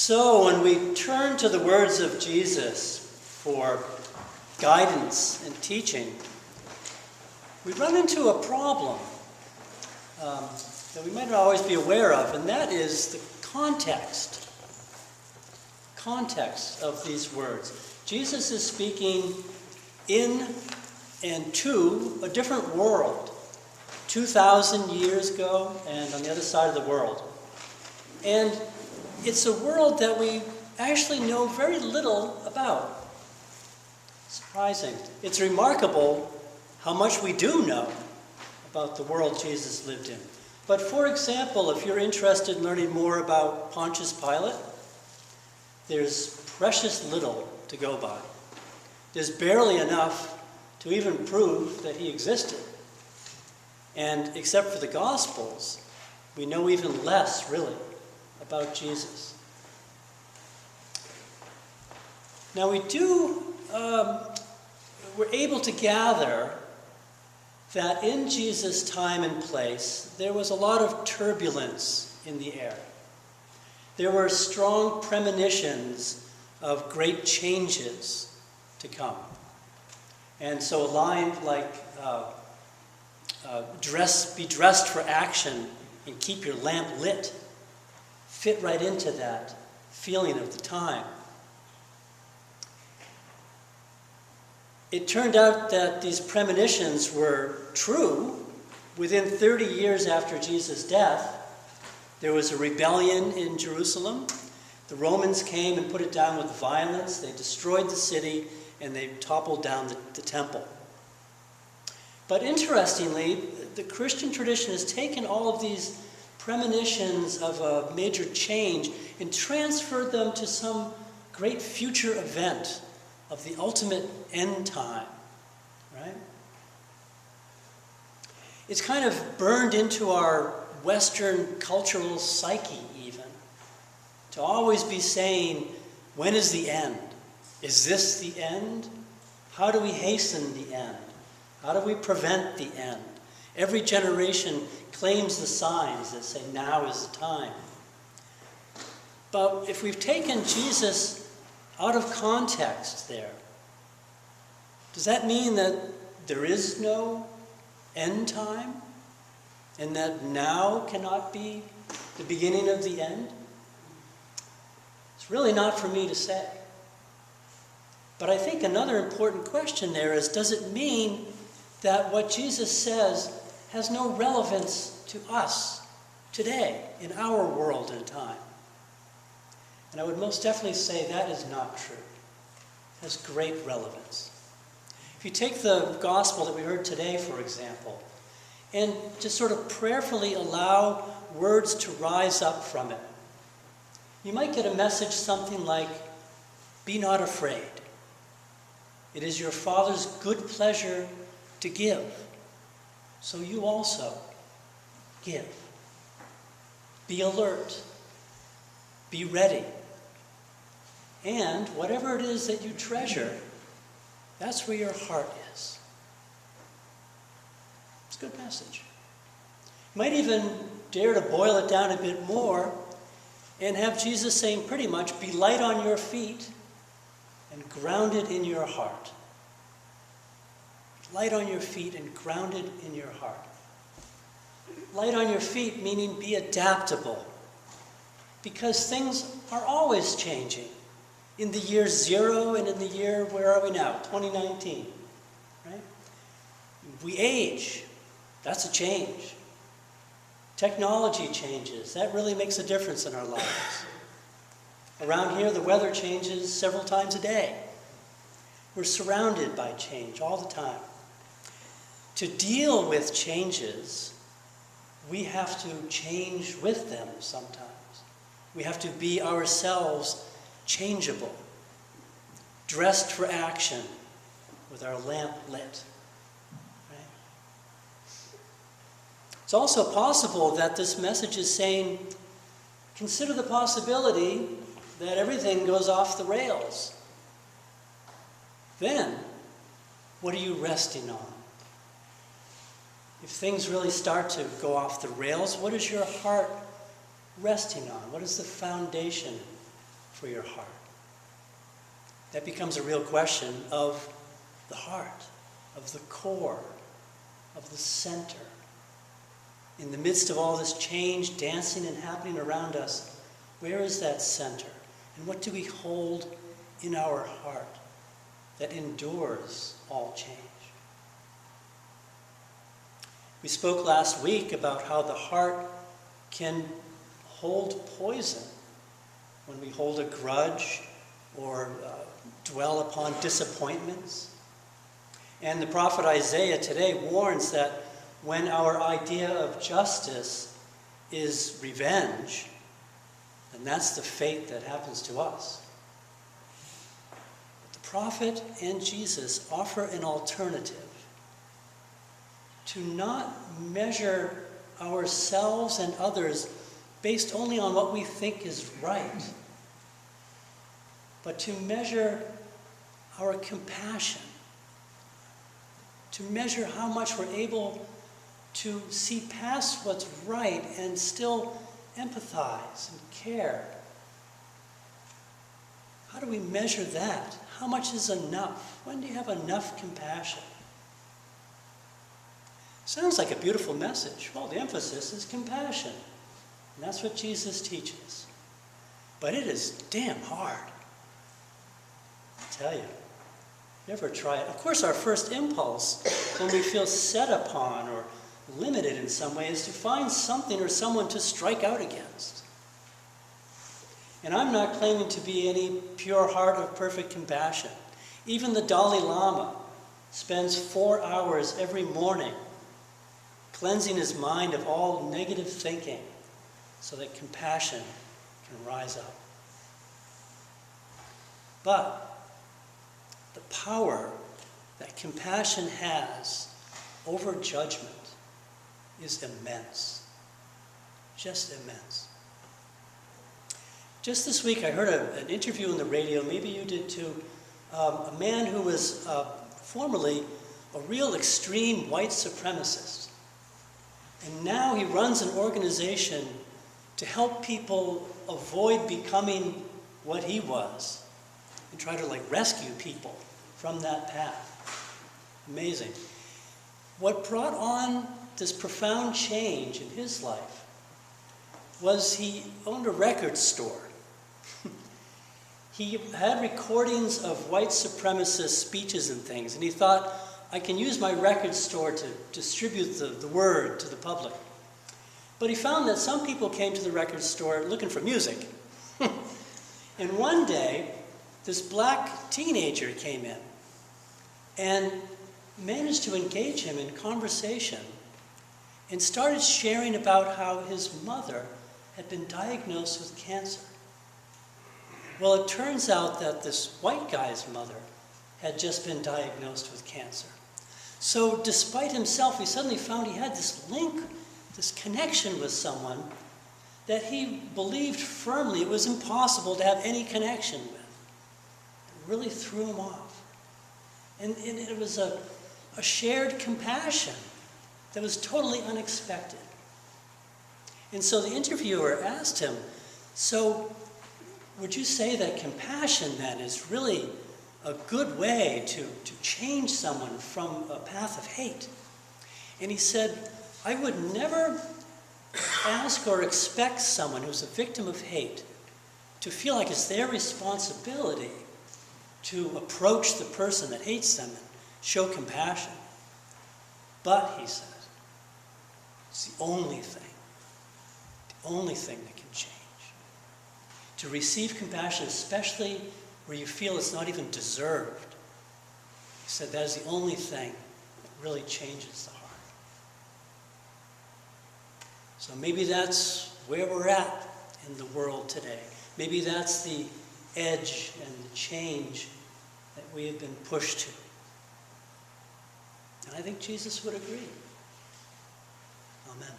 So when we turn to the words of Jesus for guidance and teaching, we run into a problem that we might not always be aware of, and that is the context of these words. Jesus is speaking in and to a different world, 2,000 years ago and on the other side of the world. And it's a world that we actually know very little about. Surprising. It's remarkable how much we do know about the world Jesus lived in. But for example, if you're interested in learning more about Pontius Pilate, there's precious little to go by. There's barely enough to even prove that he existed. And except for the Gospels, we know even less, really, about Jesus. Now we're able to gather that in Jesus' time and place, there was a lot of turbulence in the air. There were strong premonitions of great changes to come. And so a line like, be dressed for action and keep your lamp lit, fit right into that feeling of the time. It turned out that these premonitions were true. Within 30 years after Jesus' death, there was a rebellion in Jerusalem. The Romans came and put it down with violence. They destroyed the city and they toppled down the temple. But interestingly, the Christian tradition has taken all of these premonitions of a major change and transferred them to some great future event of the ultimate end time, right? It's kind of burned into our Western cultural psyche even, to always be saying, when is the end? Is this the end? How do we hasten the end? How do we prevent the end? Every generation claims the signs that say now is the time. But if we've taken Jesus out of context there, does that mean that there is no end time? And that now cannot be the beginning of the end? It's really not for me to say. But I think another important question there is, does it mean that what Jesus says has no relevance to us today, in our world and time? And I would most definitely say that is not true. It has great relevance. If you take the gospel that we heard today, for example, and just sort of prayerfully allow words to rise up from it, you might get a message something like, "Be not afraid. It is your Father's good pleasure to give, so you also give. Be alert. Be ready. And whatever it is that you treasure, that's where your heart is." It's a good message. You might even dare to boil it down a bit more and have Jesus saying pretty much, be light on your feet and grounded in your heart. Light on your feet and grounded in your heart. Light on your feet meaning be adaptable, because things are always changing. In the year 0 and in the year, where are we now? 2019, right? We age. That's a change. Technology changes. That really makes a difference in our lives. Around here, the weather changes several times a day. We're surrounded by change all the time. To deal with changes, we have to change with them sometimes. We have to be ourselves changeable, dressed for action, with our lamp lit. Right? It's also possible that this message is saying, consider the possibility that everything goes off the rails. Then, what are you resting on? If things really start to go off the rails, what is your heart resting on? What is the foundation for your heart? That becomes a real question of the heart, of the core, of the center. In the midst of all this change dancing and happening around us, where is that center? And what do we hold in our heart that endures all change? We spoke last week about how the heart can hold poison when we hold a grudge or dwell upon disappointments. And the prophet Isaiah today warns that when our idea of justice is revenge, then that's the fate that happens to us. But the prophet and Jesus offer an alternative: to not measure ourselves and others based only on what we think is right, but to measure our compassion, to measure how much we're able to see past what's right and still empathize and care. How do we measure that? How much is enough? When do you have enough compassion? Sounds like a beautiful message. Well, the emphasis is compassion. And that's what Jesus teaches. But it is damn hard. I tell you. Never try it. Of course, our first impulse when we feel set upon or limited in some way is to find something or someone to strike out against. And I'm not claiming to be any pure heart of perfect compassion. Even the Dalai Lama spends 4 hours every morning cleansing his mind of all negative thinking so that compassion can rise up. But the power that compassion has over judgment is immense. Just immense. Just this week I heard an interview on the radio, maybe you did too, a man who was formerly a real extreme white supremacist. And now he runs an organization to help people avoid becoming what he was and try to rescue people from that path. Amazing. What brought on this profound change in his life was he owned a record store. He had recordings of white supremacist speeches and things, and he thought, I can use my record store to distribute the word to the public. But he found that some people came to the record store looking for music. And one day, this black teenager came in and managed to engage him in conversation and started sharing about how his mother had been diagnosed with cancer. Well, it turns out that this white guy's mother had just been diagnosed with cancer. So despite himself, he suddenly found he had this link, this connection with someone that he believed firmly it was impossible to have any connection with. It really threw him off. And it was a shared compassion that was totally unexpected. And so the interviewer asked him, so would you say that compassion then is really a good way to change someone from a path of hate? And he said, I would never ask or expect someone who's a victim of hate to feel like it's their responsibility to approach the person that hates them and show compassion. But, he said, it's the only thing that can change. To receive compassion, especially where you feel it's not even deserved. He said that is the only thing that really changes the heart. So maybe that's where we're at in the world today. Maybe that's the edge and the change that we have been pushed to. And I think Jesus would agree. Amen.